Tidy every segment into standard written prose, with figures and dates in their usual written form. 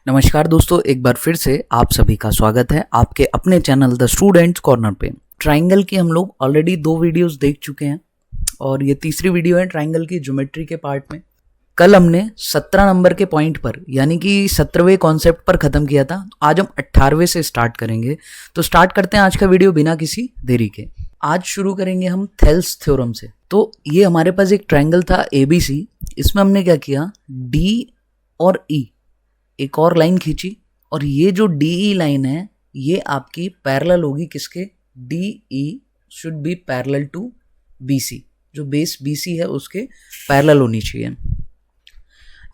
नमस्कार दोस्तों, एक बार फिर से आप सभी का स्वागत है आपके अपने चैनल द स्टूडेंट्स कॉर्नर पे। ट्राइंगल की हम लोग ऑलरेडी 2 वीडियोस देख चुके हैं और ये तीसरी वीडियो है ट्राइंगल की ज्योमेट्री के पार्ट में। कल हमने 17 नंबर के पॉइंट पर यानी कि 17वें कॉन्सेप्ट पर ख़त्म किया था। आज हम 18वें से स्टार्ट करेंगे। तो स्टार्ट करते हैं आज का वीडियो बिना किसी देरी के। आज शुरू करेंगे हम थेल्स थ्योरम से। तो ये हमारे पास एक ट्राइंगल था ABC। इसमें हमने क्या किया, D और E एक और लाइन खींची और ये जो DE लाइन है ये आपकी पैरेलल होगी किसके, DE should be parallel to BC। जो बेस BC है उसके पैरेलल होनी चाहिए,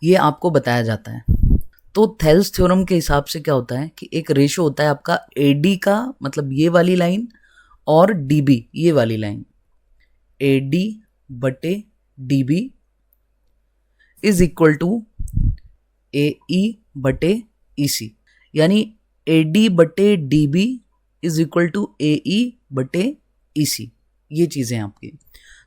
ये आपको बताया जाता है। तो थेल्स थ्योरम के हिसाब से क्या होता है कि एक रेशो होता है आपका AD का, मतलब ये वाली लाइन, और DB ये वाली लाइन, AD बटे DB is equal to AE बटे EC, यानी AD बटे DB is equal to AE बटे EC। ये चीज़ें आपकी।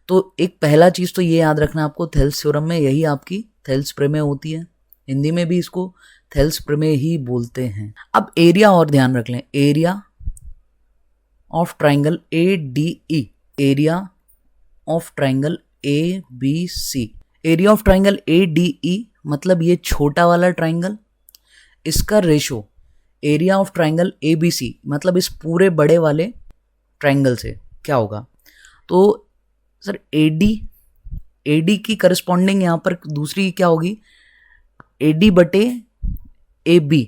तो एक पहला चीज़ तो ये याद रखना आपको, थेल्स थ्योरम में यही आपकी थेल्स प्रमेय होती है। हिंदी में भी इसको थेल्स प्रमेय ही बोलते हैं। अब एरिया और ध्यान रख लें, area of triangle ADE, area of triangle ABC। Area of triangle ADE मतलब ये छोटा वाला ट्राइंगल, इसका ratio area of triangle ABC मतलब इस पूरे बड़े वाले ट्राइंगल से क्या होगा। तो सर AD की करस्पॉन्डिंग यहाँ पर दूसरी क्या होगी, AD बटे AB।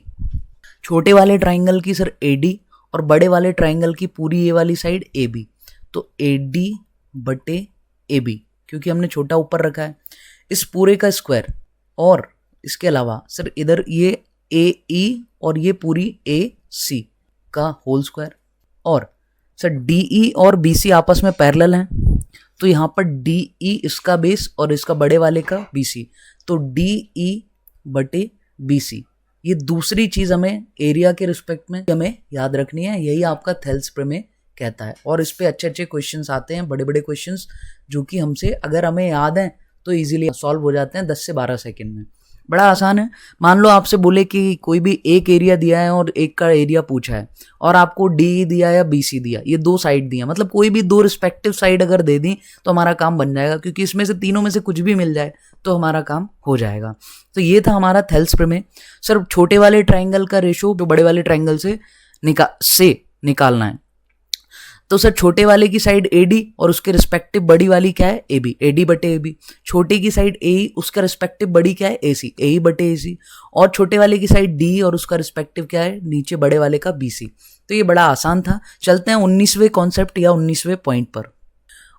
छोटे वाले ट्राइंगल की सर AD और बड़े वाले ट्राइंगल की पूरी ये वाली साइड AB। तो AD बटे AB, क्योंकि हमने छोटा ऊपर रखा है, इस पूरे का स्क्वायर, और इसके अलावा सर इधर ये AE और ये पूरी AC का होल स्क्वायर। और सर DE और BC आपस में पैरेलल हैं, तो यहाँ पर DE इसका बेस और इसका बड़े वाले का BC, तो DE बटे BC। ये दूसरी चीज़ हमें एरिया के रिस्पेक्ट में हमें याद रखनी है। यही आपका थेल्स प्रमेय कहता है। और इस पे अच्छे अच्छे क्वेश्चंस आते हैं, बड़े बड़े क्वेश्चंस, जो कि हमसे अगर हमें याद हैं तो इजीली सॉल्व हो जाते हैं 10 से 12 सेकंड में। बड़ा आसान है। मान लो आपसे बोले कि कोई भी एक एरिया दिया है और एक का एरिया पूछा है, और आपको DE दिया या BC दिया, ये 2 साइड दिया, मतलब कोई भी 2 रिस्पेक्टिव साइड अगर दे दी तो हमारा काम बन जाएगा, क्योंकि इसमें से तीनों में से कुछ भी मिल जाए तो हमारा काम हो जाएगा। तो ये था हमारा थेल्स प्रमेय। सर छोटे वाले ट्राइंगल का रेशो जो बड़े वाले ट्राइंगल से निकालना है। तो सर छोटे वाले की साइड AD और उसके रिस्पेक्टिव बड़ी वाली क्या है, AB, AD बटे AB। छोटे की साइड AE, उसका रिस्पेक्टिव बड़ी क्या है, AC, AE बटे AC। और छोटे वाले की साइड DE और उसका रिस्पेक्टिव क्या है, नीचे बड़े वाले का BC। तो ये बड़ा आसान था। चलते हैं 19वें कॉन्सेप्ट या 19वें पॉइंट पर।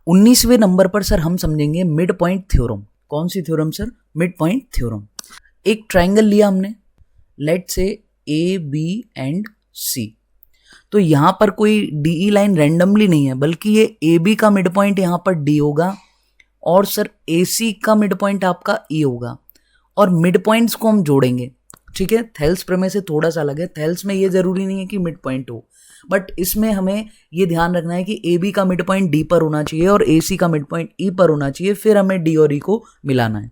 19वें नंबर पर सर हम समझेंगे मिड पॉइंट थ्योरम। कौन सी theorem sir, mid point theorem. एक ट्राइंगल लिया हमने, लेट से AB एंड C। तो यहाँ पर कोई DE लाइन रैंडमली नहीं है, बल्कि ये AB का मिड पॉइंट यहाँ पर D होगा, और सर AC का मिड पॉइंट आपका E होगा, और मिड पॉइंट्स को हम जोड़ेंगे। ठीक है, थेल्स प्रमेय से थोड़ा सा अलग है। थेल्स में ये जरूरी नहीं है कि मिड पॉइंट हो, बट इसमें हमें ये ध्यान रखना है कि AB का मिड पॉइंट D पर होना चाहिए और AC का मिड पॉइंट E पर होना चाहिए, फिर हमें D और E को मिलाना है।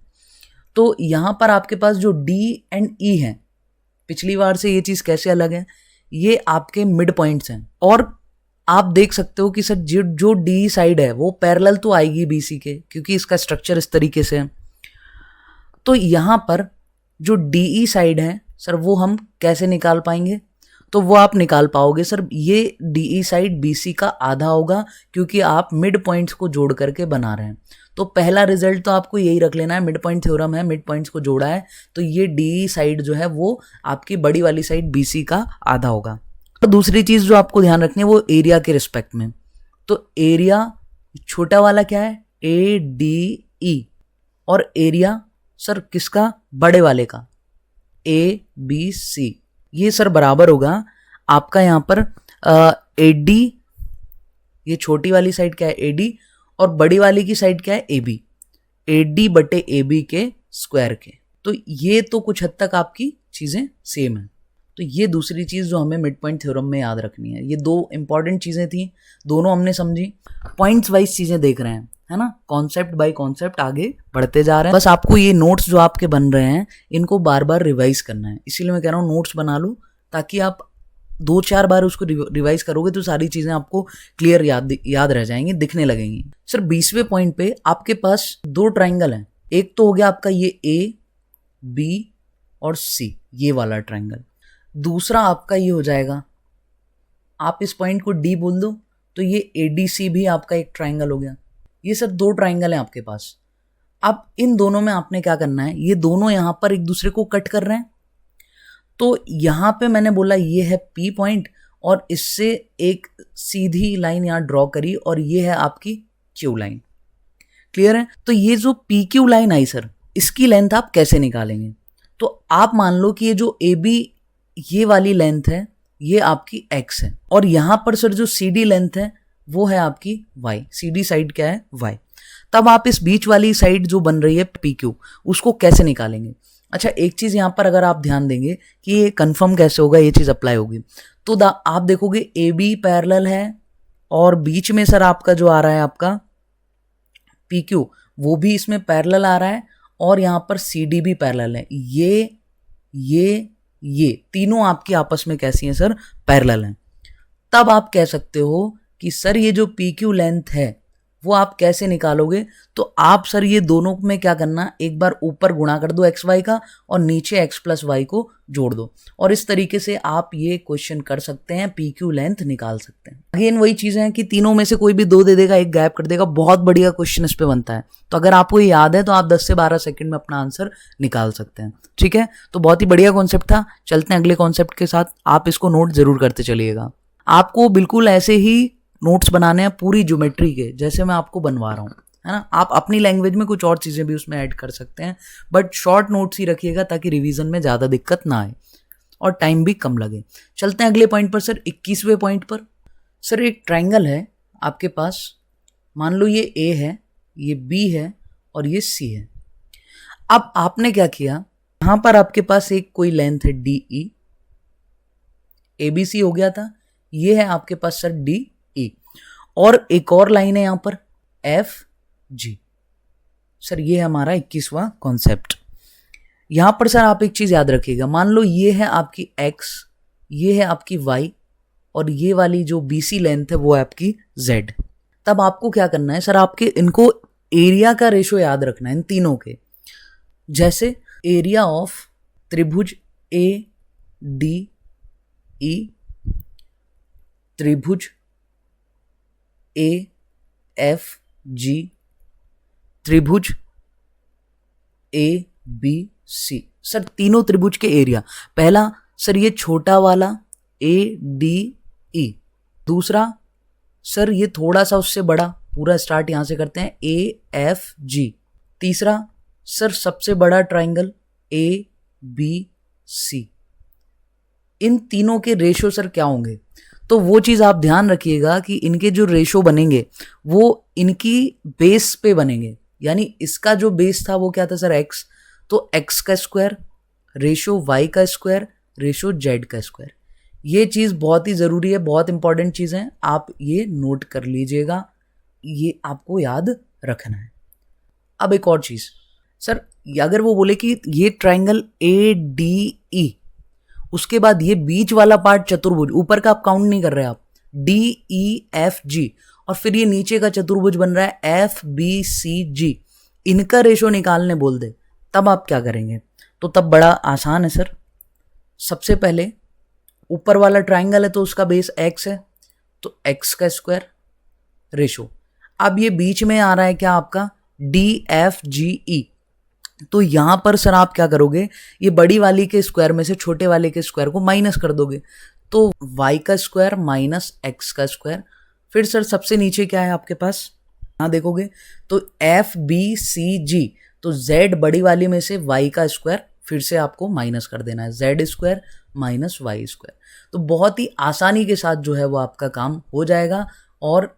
तो यहाँ पर आपके पास जो D एंड E है, पिछली बार से ये चीज़ कैसे अलग है, ये आपके मिड पॉइंट्स हैं। और आप देख सकते हो कि सर जो DE साइड है वो पैरेलल तो आएगी BC के, क्योंकि इसका स्ट्रक्चर इस तरीके से है। तो यहाँ पर जो DE साइड है सर वो हम कैसे निकाल पाएंगे, तो वो आप निकाल पाओगे सर, ये DE साइड BC का आधा होगा, क्योंकि आप मिड पॉइंट्स को जोड़ करके बना रहे हैं। तो पहला रिजल्ट तो आपको यही रख लेना है, मिड पॉइंट थ्योरम है, मिड पॉइंट्स को जोड़ा है, तो ये DE साइड जो है वो आपकी बड़ी वाली साइड BC का आधा होगा। तो दूसरी चीज़ जो आपको ध्यान रखनी है वो एरिया के रिस्पेक्ट में। तो एरिया छोटा वाला क्या है, ADE, और एरिया सर किसका, बड़े वाले का, ABC। ये सर बराबर होगा आपका यहाँ पर AD, ये छोटी वाली साइड क्या है AD, और बड़ी वाली की साइड क्या है AB, AD बटे AB के स्क्वायर के। तो ये तो कुछ हद तक आपकी चीज़ें सेम है। तो ये दूसरी चीज़ जो हमें मिड पॉइंट थ्योरम में याद रखनी है। ये 2 इंपॉर्टेंट चीज़ें थी, दोनों हमने समझी। पॉइंट्स वाइज चीज़ें देख रहे हैं, है ना, कॉन्सेप्ट बाय कॉन्सेप्ट आगे बढ़ते जा रहे हैं। बस आपको ये नोट्स जो आपके बन रहे हैं इनको बार बार रिवाइज करना है, इसीलिए मैं कह रहा हूँ नोट्स बना लो, ताकि आप 2-4 बार उसको रिवाइज करोगे तो सारी चीजें आपको क्लियर याद रह जाएंगी, दिखने लगेंगी। सर 20वें पॉइंट पे आपके पास 2 ट्राइंगल हैं, एक तो हो गया आपका ये ए बी और सी, ये वाला ट्राइंगल। दूसरा आपका ये हो जाएगा, आप इस पॉइंट को डी बोल दो तो ये एडीसी भी आपका एक ट्राइंगल हो गया। ये सर 2 ट्राइंगल हैं आपके पास। अब इन दोनों में आपने क्या करना है, ये दोनों यहां पर एक दूसरे को कट कर रहे हैं, तो यहां पे मैंने बोला ये है पी पॉइंट और इससे एक सीधी लाइन यहां ड्रॉ करी और ये है आपकी क्यू लाइन। क्लियर है? तो ये जो पी क्यू लाइन आई सर, इसकी लेंथ आप कैसे निकालेंगे? तो आप मान लो कि ये जो ए बी ये वाली लेंथ है ये आपकी x है, और यहां पर सर जो CD लेंथ है वो है आपकी y, CD साइड क्या है y। तब आप इस बीच वाली साइड जो बन रही है PQ उसको कैसे निकालेंगे? अच्छा, एक चीज यहां पर अगर आप ध्यान देंगे कि ये कंफर्म कैसे होगा, ये चीज अप्लाई होगी, तो आप देखोगे AB पैरेलल है और बीच में सर आपका जो आ रहा है आपका PQ वो भी इसमें पैरेलल आ रहा है और यहां पर CD भी पैरेलल है। ये तीनों आपकी आपस में कैसी हैं सर? पैरेलल हैं। तब आप कह सकते हो कि सर ये जो PQ लेंथ है वो आप कैसे निकालोगे? तो आप सर ये दोनों में क्या करना, एक बार ऊपर गुणा कर दो xy का और नीचे x प्लस y को जोड़ दो, और इस तरीके से आप ये क्वेश्चन कर सकते हैं, PQ लेंथ निकाल सकते हैं। अगेन वही चीजें हैं कि तीनों में से कोई भी 2 दे देगा, एक गैप कर देगा, बहुत बढ़िया क्वेश्चन इस पे बनता है। तो अगर आपको ये याद है तो आप 10 से 12 सेकंड में अपना आंसर निकाल सकते हैं। ठीक है, तो बहुत ही बढ़िया कॉन्सेप्ट था। चलते हैं अगले कॉन्सेप्ट के साथ, आप इसको नोट जरूर करते चलिएगा। आपको बिल्कुल ऐसे ही नोट्स बनाने हैं पूरी ज्योमेट्री के जैसे मैं आपको बनवा रहा हूँ, है ना। आप अपनी लैंग्वेज में कुछ और चीजें भी उसमें ऐड कर सकते हैं, बट शॉर्ट नोट्स ही रखिएगा ताकि रिवीजन में ज्यादा दिक्कत ना आए और टाइम भी कम लगे। चलते हैं अगले पॉइंट पर सर, 21वें पॉइंट पर। सर एक ट्राइंगल है आपके पास, मान लो ये ए है, ये बी है और ये सी है। अब आपने क्या किया, यहां पर आपके पास एक कोई लेंथ है D E, A B C हो गया था, ये है आपके पास सर डी ई, और एक और लाइन है यहां पर एफ जी। सर ये है हमारा 21वां कॉन्सेप्ट। यहां पर सर आप एक चीज याद रखिएगा, मान लो ये है आपकी x, ये है आपकी y और ये वाली जो BC लेंथ है वो है आपकी z। तब आपको क्या करना है सर, आपके इनको एरिया का रेशो याद रखना है इन तीनों के। जैसे एरिया ऑफ त्रिभुज ए डी ई, त्रिभुज ए एफ जी, त्रिभुज ए बी सी। सर तीनों त्रिभुज के एरिया, पहला सर ये छोटा वाला ए डी ई, दूसरा सर ये थोड़ा सा उससे बड़ा, पूरा स्टार्ट यहां से करते हैं ए एफ जी, तीसरा सर सबसे बड़ा ट्राइंगल ए बी सी। इन तीनों के रेशो सर क्या होंगे? तो वो चीज आप ध्यान रखिएगा कि इनके जो रेशो बनेंगे वो इनकी बेस पे बनेंगे। यानी इसका जो बेस था वो क्या था सर? x, तो x का स्क्वायर रेशो y का स्क्वायर रेशो z का स्क्वायर। ये चीज बहुत ही जरूरी है, बहुत इंपॉर्टेंट चीज है, आप ये नोट कर लीजिएगा, ये आपको याद रखना है। अब एक और चीज सर, अगर वो बोले कि ये ट्राइंगल ए डी ई, उसके बाद ये बीच वाला पार्ट चतुर्भुज, ऊपर का आप काउंट नहीं कर रहे, आप डी ई एफ जी, और फिर ये नीचे का चतुर्भुज बन रहा है एफ बी सी जी, इनका रेशो निकालने बोल दे, तब आप क्या करेंगे? तो तब बड़ा आसान है सर। सबसे पहले ऊपर वाला ट्राइंगल है तो उसका बेस x है, तो x का स्क्वायर रेशो, अब ये बीच में आ रहा है क्या आपका डी एफ जी ई, तो यहां पर सर आप क्या करोगे, ये बड़ी वाली के स्क्वायर में से छोटे वाले के स्क्वायर को माइनस कर दोगे, तो y का स्क्वायर माइनस x का स्क्वायर। फिर सर सबसे नीचे क्या है आपके पास, यहां देखोगे तो एफ बी सी जी, तो z बड़ी वाली में से y का स्क्वायर फिर से आपको माइनस कर देना है, z square minus y square. तो बहुत ही आसानी के साथ जो है वो आपका काम हो जाएगा और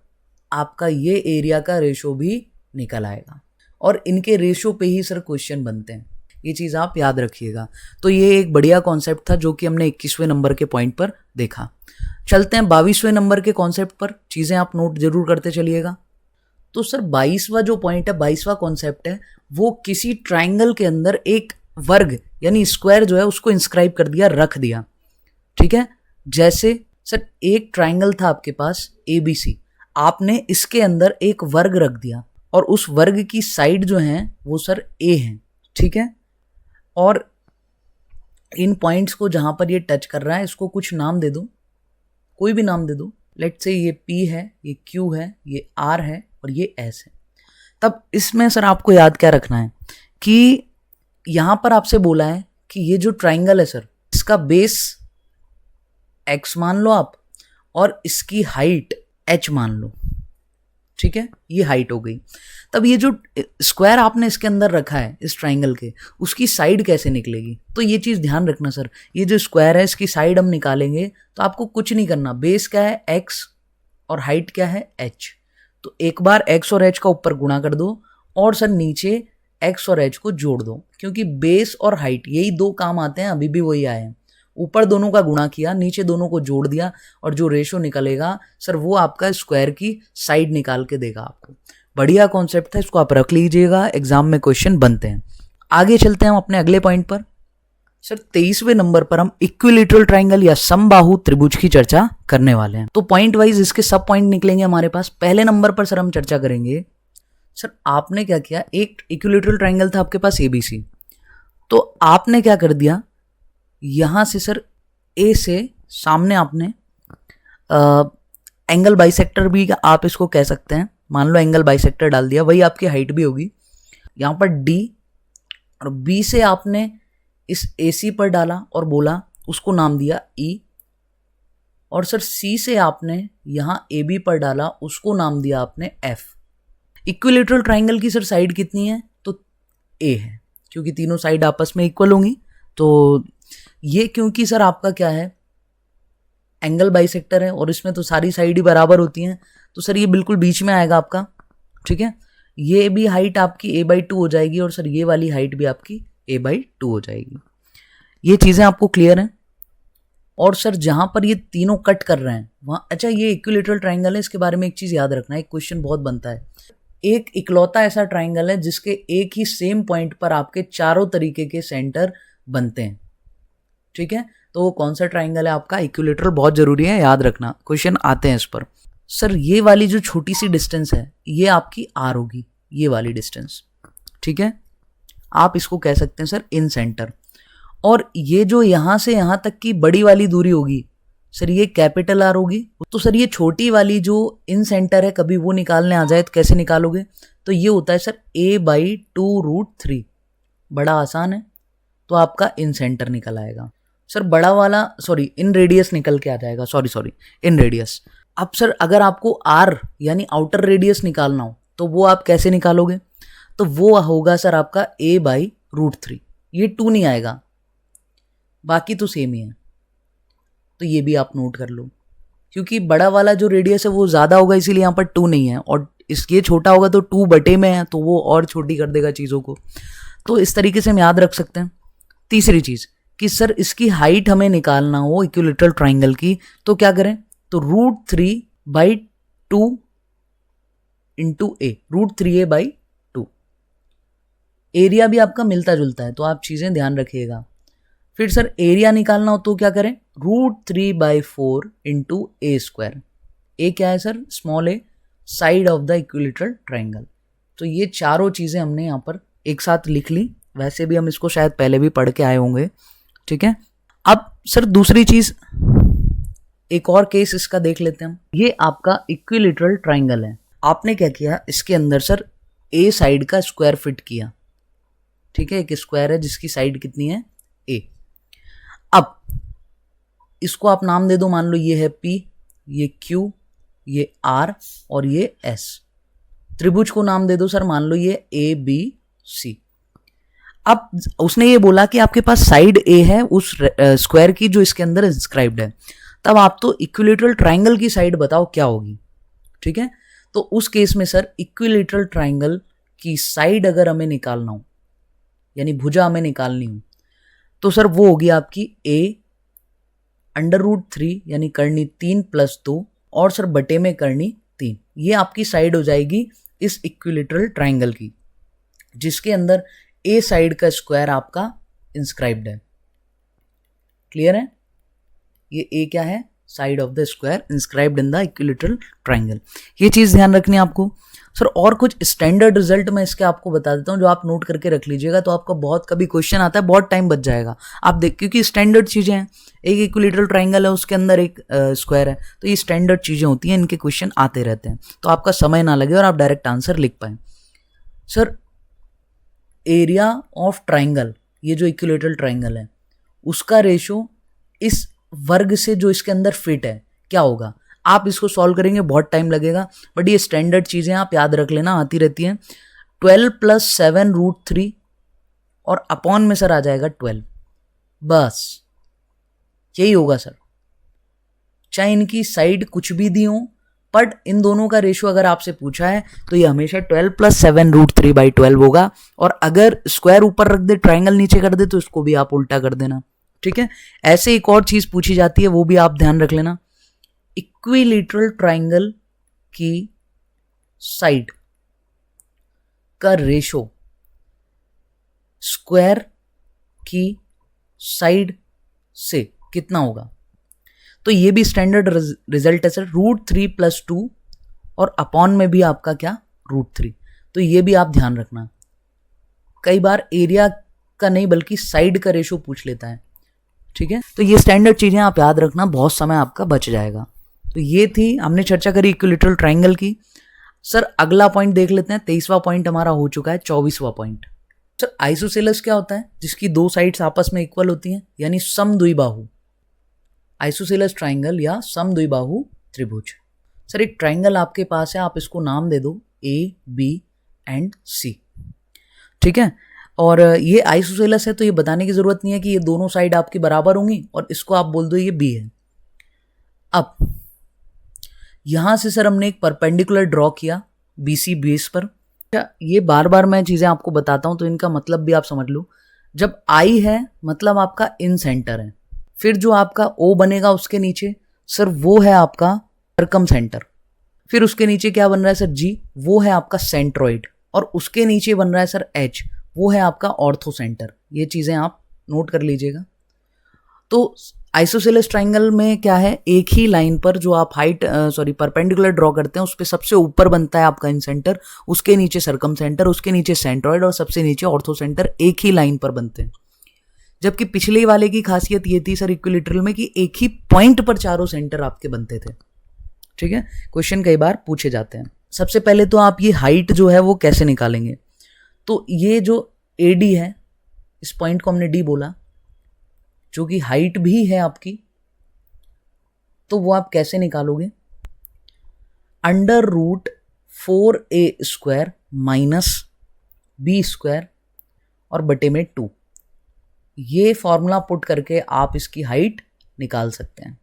आपका ये एरिया का रेशो भी निकल आएगा, और इनके रेशो पे ही सर क्वेश्चन बनते हैं, ये चीज़ आप याद रखिएगा। तो ये एक बढ़िया कॉन्सेप्ट था जो कि हमने 21वें नंबर के पॉइंट पर देखा। चलते हैं 22वें नंबर के कॉन्सेप्ट पर, चीज़ें आप नोट जरूर करते चलिएगा। तो सर 22वां जो पॉइंट है, 22वां कॉन्सेप्ट है, वो किसी ट्राइंगल के अंदर एक वर्ग यानी स्क्वायर जो है उसको इंस्क्राइब कर दिया, रख दिया। ठीक है, जैसे सर एक ट्राइंगल था आपके पास ABC, आपने इसके अंदर एक वर्ग रख दिया और उस वर्ग की साइड जो है वो सर A है। ठीक है, और इन पॉइंट्स को जहां पर ये टच कर रहा है इसको कुछ नाम दे दो, कोई भी नाम दे दो। लेट्स से ये P है, ये Q है, ये R है और ये S है। तब इसमें सर आपको याद क्या रखना है कि यहां पर आपसे बोला है कि ये जो ट्राइंगल है सर, इसका बेस X मान लो आप और इसकी हाइट H मान लो। ठीक है, ये हाइट हो गई। तब ये जो स्क्वायर आपने इसके अंदर रखा है इस ट्राइंगल के, उसकी साइड कैसे निकलेगी? तो ये चीज़ ध्यान रखना सर, ये जो स्क्वायर है इसकी साइड हम निकालेंगे तो आपको कुछ नहीं करना, बेस क्या है X और हाइट क्या है H। तो एक बार X और H का ऊपर गुणा कर दो और सर नीचे X और H को जोड़ दो, क्योंकि बेस और हाइट यही दो काम आते हैं, अभी भी वही आए हैं। ऊपर दोनों का गुणा किया, नीचे दोनों को जोड़ दिया और जो रेशो निकलेगा सर वो आपका स्क्वायर की साइड निकाल के देगा आपको। बढ़िया कॉन्सेप्ट है, इसको आप रख लीजिएगा, एग्जाम में क्वेश्चन बनते हैं। आगे चलते हैं हम अपने अगले पॉइंट पर। सर 23वें नंबर पर हम इक्विलैटरल ट्राइंगल या समबाहु त्रिभुज की चर्चा करने वाले हैं। तो पॉइंट वाइज इसके सब पॉइंट निकलेंगे हमारे पास। पहले नंबर पर सर हम चर्चा करेंगे, सर आपने क्या किया, एक इक्विलैटरल ट्राइंगल था आपके पास ABC, तो आपने क्या कर दिया, यहां से सर A से सामने आपने एंगल बाइसेक्टर भी आप इसको कह सकते हैं, मान लो एंगल बाइसेक्टर डाल दिया, वही आपकी हाइट भी होगी। यहां पर D और B से आपने इस AC पर डाला और बोला, उसको नाम दिया E, और सर C से आपने यहां AB पर डाला, उसको नाम दिया आपने F। इक्विलैटरल ट्राइंगल की सर साइड कितनी है, तो A है, क्योंकि तीनों साइड आपस में इक्वल होंगी। तो ये क्योंकि सर आपका क्या है, एंगल बाइसेक्टर है और इसमें तो सारी साइड ही बराबर होती हैं, तो सर ये बिल्कुल बीच में आएगा आपका। ठीक है, ये भी हाइट आपकी A/2 हो जाएगी और सर ये वाली हाइट भी आपकी A/2 हो जाएगी। ये चीज़ें आपको क्लियर हैं? और सर जहां पर ये तीनों कट कर रहे हैं वहां, अच्छा ये इक्विलैटरल ट्राइंगल है, इसके बारे में एक चीज़ याद रखना है, एक क्वेश्चन बहुत बनता है। एक इकलौता ऐसा ट्राइंगल है जिसके एक ही सेम पॉइंट पर आपके चारों तरीके के सेंटर बनते हैं। ठीक है, तो वो कौन सा ट्राइंगल है आपका? इक्विलैटरल। बहुत जरूरी है, याद रखना, क्वेश्चन आते हैं इस पर। सर ये वाली जो छोटी सी डिस्टेंस है ये आपकी R होगी, ये वाली डिस्टेंस। ठीक है, आप इसको कह सकते हैं सर इन सेंटर। और ये जो यहां से यहां तक की बड़ी वाली दूरी होगी सर, ये कैपिटल R होगी। तो सर ये छोटी वाली जो इन सेंटर है, कभी वो निकालने आ जाए तो कैसे निकालोगे? तो ये होता है सर A/2√3। बड़ा आसान है, तो आपका इन सेंटर निकल आएगा। सर बड़ा वाला, सॉरी इन रेडियस निकल के आ जाएगा, सॉरी इन रेडियस। अब सर अगर आपको R यानी आउटर रेडियस निकालना हो तो वो आप कैसे निकालोगे? तो वो होगा सर आपका A/√3। ये 2 नहीं आएगा, बाकी तो सेम ही है, तो ये भी आप नोट कर लो, क्योंकि बड़ा वाला जो रेडियस है वो ज़्यादा होगा, इसीलिए यहाँ पर 2 नहीं है, और ये छोटा होगा तो 2 बटे में है, तो वो और छोटी कर देगा चीज़ों को। तो इस तरीके से हम याद रख सकते हैं। तीसरी चीज़ कि सर इसकी हाइट हमें निकालना हो इक्विलैटरल ट्राइंगल की, तो क्या करें? तो √3/2 इंटू A, √3A/2। एरिया भी आपका मिलता जुलता है, तो आप चीज़ें ध्यान रखिएगा। फिर सर एरिया निकालना हो तो क्या करें? √3/4 इंटू A²। ए क्या है sir? Small a, side of the equilateral triangle. तो ये चारों चीज़ें हमने यहाँ पर एक साथ लिख ली, वैसे भी हम इसको शायद पहले भी पढ़ के आए होंगे। ठीक है, अब सर दूसरी चीज़, एक और केस इसका देख लेते हैं हम। ये आपका इक्विलैटरल ट्राइंगल है, आपने क्या किया, इसके अंदर सर A साइड का स्क्वायर फिट किया। ठीक है, एक स्क्वायर है जिसकी साइड कितनी है? A। अब इसको आप नाम दे दो, मान लो ये है P, ये Q, ये R और ये S। त्रिभुज को नाम दे दो सर, मान लो ये ABC। अब उसने ये बोला कि आपके पास साइड A है उस स्क्वायर की जो इसके अंदर इंस्क्राइब्ड है, तब आप तो इक्विलैटरल ट्राइंगल की साइड बताओ क्या होगी। ठीक है, तो उस केस में सर इक्विलैटरल ट्राइंगल की साइड अगर हमें निकालना हो, यानी भुजा हमें निकालनी हो, तो सर वो होगी आपकी A√3 यानी करनी 3 + 2 और सर बटे में करनी 3। ये आपकी साइड हो जाएगी इस इक्विलेटरल ट्राइंगल की, जिसके अंदर ए साइड का स्क्वायर आपका इंस्क्राइब्ड है। क्लियर है? ये ए क्या है? Side of the square inscribed in the equilateral triangle. ये चीज ध्यान रखनी है आपको। सर और कुछ स्टैंडर्ड रिजल्ट मैं इसके आपको बता देता हूँ जो आप नोट करके रख लीजिएगा, तो आपका बहुत कभी क्वेश्चन आता है, बहुत टाइम बच जाएगा आप देख, क्योंकि स्टैंडर्ड चीजें हैं। एक इक्विलेटरल ट्राइंगल है, उसके अंदर एक स्क्वायर है, तो ये स्टैंडर्ड चीजें होती हैं, इनके क्वेश्चन आते रहते हैं, तो आपका समय ना लगे और आप डायरेक्ट आंसर लिख पाए। सर एरिया ऑफ ट्राइंगल, ये जो इक्विलेटरल ट्राइंगल है उसका रेशो इस वर्ग से जो इसके अंदर फिट है क्या होगा? आप इसको सॉल्व करेंगे, बहुत टाइम लगेगा, बट ये स्टैंडर्ड चीजें आप याद रख लेना, आती रहती हैं। 12 + 7√3 और अपॉन में सर आ जाएगा 12, बस यही होगा सर। चाहे इनकी साइड कुछ भी दी हो, बट इन दोनों का रेशो अगर आपसे पूछा है तो ये हमेशा 12 + 7√3/12 होगा। और अगर स्क्वायर ऊपर रख दे, ट्राइंगल नीचे कर दे, तो इसको भी आप उल्टा कर देना। ठीक है? ऐसे एक और चीज पूछी जाती है, वो भी आप ध्यान रख लेना। इक्विलेटरल ट्राइंगल की साइड का रेशो स्क्वायर की साइड से कितना होगा? तो ये भी स्टैंडर्ड रिजल्ट है सर, √3 + 2 और अपॉन में भी आपका क्या? √3। तो ये भी आप ध्यान रखना। कई बार एरिया का नहीं बल्कि साइड का रेशो पूछ लेता है। ठीक है? तो ये स्टैंडर्ड चीजें आप याद रखना, बहुत समय आपका बच जाएगा। तो ये थी, हमने चर्चा करी इक्विलेटरल ट्राइंगल की। सर अगला पॉइंट देख लेते हैं, 23वां पॉइंट हमारा हो चुका है, 24वां पॉइंट। सर आइसोसेलेस क्या होता है? जिसकी दो साइड्स आपस में इक्वल होती हैं, यानी समद्विबाहु। आइसोसेलेस ट्राइंगल या समद्विबाहु त्रिभुज। सर एक ट्राइंगल आपके पास है, आप इसको नाम दे दो A, B, C। ठीक है? और ये आइसोसेलेस है, तो ये बताने की जरूरत नहीं है कि ये दोनों साइड आपकी बराबर होंगी, और इसको आप बोल दो ये B है। अब यहां से सर हमने एक परपेंडिकुलर ड्रॉ किया BC बेस पर। ये बार बार मैं चीजें आपको बताता हूं तो इनका मतलब भी आप समझ लो। जब I है मतलब आपका इन सेंटर है, फिर जो आपका O बनेगा उसके नीचे सर वो है आपका सर्कम सेंटर, फिर उसके नीचे क्या बन रहा है सर G, वो है आपका सेंट्रोइड, और उसके नीचे बन रहा है सर H, वो है आपका ऑर्थो सेंटर। ये चीजें आप नोट कर लीजिएगा। तो आइसोसेलेस ट्राइंगल में क्या है, एक ही लाइन पर जो आप परपेंडिकुलर ड्रॉ करते हैं उस पे सबसे ऊपर बनता है आपका इन सेंटर, उसके नीचे सर्कम सेंटर, उसके नीचे सेंट्रॉइड और सबसे नीचे ऑर्थो सेंटर, एक ही लाइन पर बनते हैं। जबकि पिछले वाले की खासियत ये थी सर इक्विलेटरल में कि एक ही पॉइंट पर चारों सेंटर आपके बनते थे। ठीक है? क्वेश्चन कई बार पूछे जाते हैं। सबसे पहले तो आप ये हाइट जो है वो कैसे निकालेंगे? तो ये जो AD है, इस पॉइंट को हमने D बोला, जो कि हाइट भी है आपकी, तो वो आप कैसे निकालोगे? √4A² - B² और बटे में 2, ये फॉर्मूला पुट करके आप इसकी हाइट निकाल सकते हैं।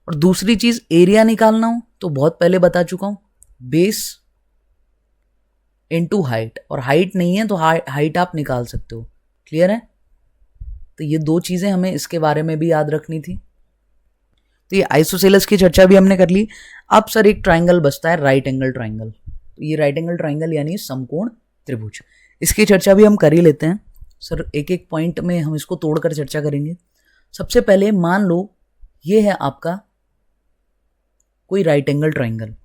और दूसरी चीज एरिया निकालना हो तो बहुत पहले बता चुका हूं, बेस इनटू हाइट, और हाइट नहीं है तो हाइट आप निकाल सकते हो। क्लियर है? तो ये दो चीजें हमें इसके बारे में भी याद रखनी थी। तो ये आइसोसेलेस की चर्चा भी हमने कर ली। अब सर एक ट्राइंगल बचता है, राइट एंगल ट्राइंगल। तो ये राइट एंगल ट्राइंगल यानी समकोण त्रिभुज, इसकी चर्चा भी हम कर ही लेते हैं। सर एक एक पॉइंट में हम इसको तोड़कर चर्चा करेंगे। सबसे पहले मान लो ये है आपका कोई राइट एंगल ट्राइंगल,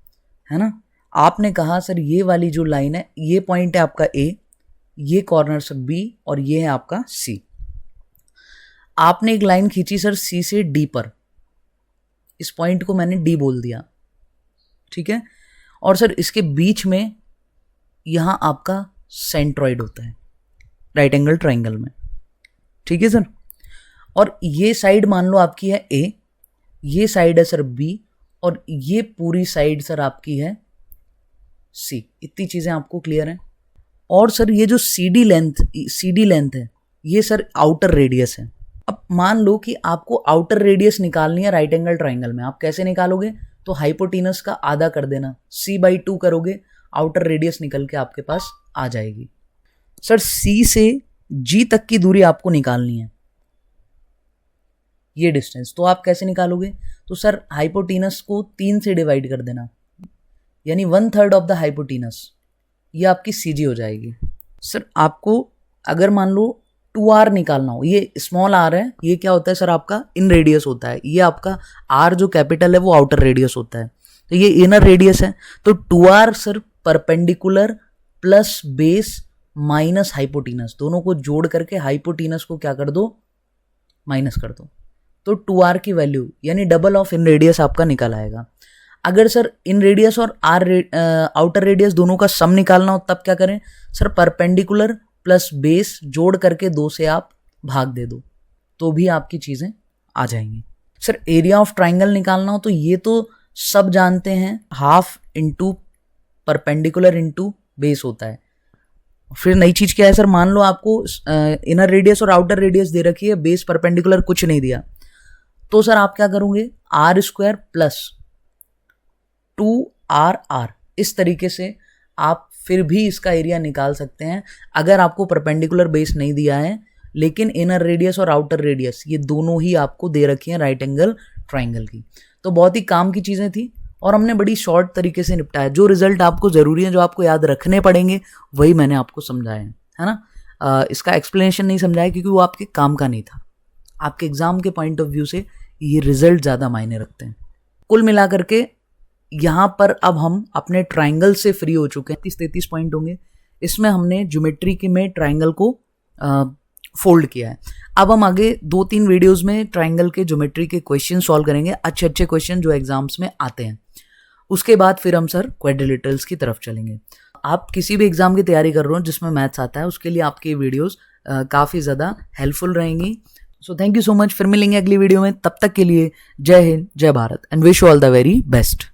है ना? आपने कहा सर ये वाली जो लाइन है, ये पॉइंट है आपका A, ये कॉर्नर सर B, और ये है आपका C। आपने एक लाइन खींची सर C से D पर, इस पॉइंट को मैंने D बोल दिया। ठीक है? और सर इसके बीच में यहां आपका सेंट्रॉइड होता है राइट एंगल ट्राइंगल में। ठीक है सर? और ये साइड मान लो आपकी है A, ये साइड है सर B, और ये पूरी साइड सर आपकी है C। इतनी चीजें आपको क्लियर हैं? और सर ये जो CD लेंथ है, ये सर आउटर रेडियस है। अब मान लो कि आपको आउटर रेडियस निकालनी है राइट एंगल ट्राइंगल में, आप कैसे निकालोगे? तो हाइपोटेनस का आधा कर देना, C/2 करोगे, आउटर रेडियस निकल के आपके पास आ जाएगी। सर C से G तक की दूरी आपको निकालनी है, ये डिस्टेंस, तो आप कैसे निकालोगे? तो सर हाइपोटेनस को 3 से डिवाइड कर देना, यानी 1/3 ऑफ द हाइपोटेनस। ये आपकी CG हो जाएगी। सर आपको अगर मान लो 2R निकालना हो, ये स्मॉल r है, ये क्या होता है सर आपका इन रेडियस होता है, ये आपका r जो कैपिटल है वो आउटर रेडियस होता है, तो ये इनर रेडियस है। तो 2R sir perpendicular plus base minus hypotenuse, दोनों को जोड़ करके हाइपोटीनस को क्या कर दो, माइनस कर दो, तो 2R की वैल्यू यानी डबल ऑफ इन रेडियस आपका निकल आएगा। अगर सर इन रेडियस और आउटर रेडियस दोनों का सम निकालना हो तब क्या करें सर, परपेंडिकुलर प्लस बेस जोड़ करके 2 से आप भाग दे दो, तो भी आपकी चीज़ें आ जाएंगी। सर एरिया ऑफ ट्राइंगल निकालना हो तो ये तो सब जानते हैं, half into perpendicular into base होता है। फिर नई चीज़ क्या है सर, मान लो आपको इनर रेडियस और आउटर रेडियस दे रखी है, बेस परपेंडिकुलर कुछ नहीं दिया, तो सर आप क्या करोगे, r² प्लस 2RR, इस तरीके से आप फिर भी इसका एरिया निकाल सकते हैं। अगर आपको परपेंडिकुलर बेस नहीं दिया है लेकिन इनर रेडियस और आउटर रेडियस ये दोनों ही आपको दे रखी हैं राइट एंगल ट्राइंगल की। तो बहुत ही काम की चीज़ें थी और हमने बड़ी शॉर्ट तरीके से निपटाया। जो रिजल्ट आपको ज़रूरी है, जो आपको याद रखने पड़ेंगे, वही मैंने आपको समझाया है ना। इसका एक्सप्लेनेशन नहीं समझाया क्योंकि वो आपके काम का नहीं था। आपके एग्जाम के पॉइंट ऑफ व्यू से ये रिजल्ट ज़्यादा मायने रखते हैं। कुल मिला करके यहाँ पर अब हम अपने ट्राइंगल से फ्री हो चुके हैं। 33 पॉइंट होंगे, इसमें हमने ज्योमेट्री के में ट्राइंगल को फोल्ड किया है। अब हम आगे 2-3 वीडियोस में ट्राइंगल के ज्योमेट्री के क्वेश्चन सॉल्व करेंगे, अच्छे अच्छे क्वेश्चन जो एग्जाम्स में आते हैं। उसके बाद फिर हम सर क्वाड्रिलेटरल्स की तरफ चलेंगे। आप किसी भी एग्जाम की तैयारी कर रहे हो जिसमें मैथ्स आता है, उसके लिए आपकी वीडियोस काफ़ी ज़्यादा हेल्पफुल रहेंगी। So thank you so much. फिर मिलेंगे अगली वीडियो में, तब तक के लिए जय हिंद, जय Bharat and wish you all the very best.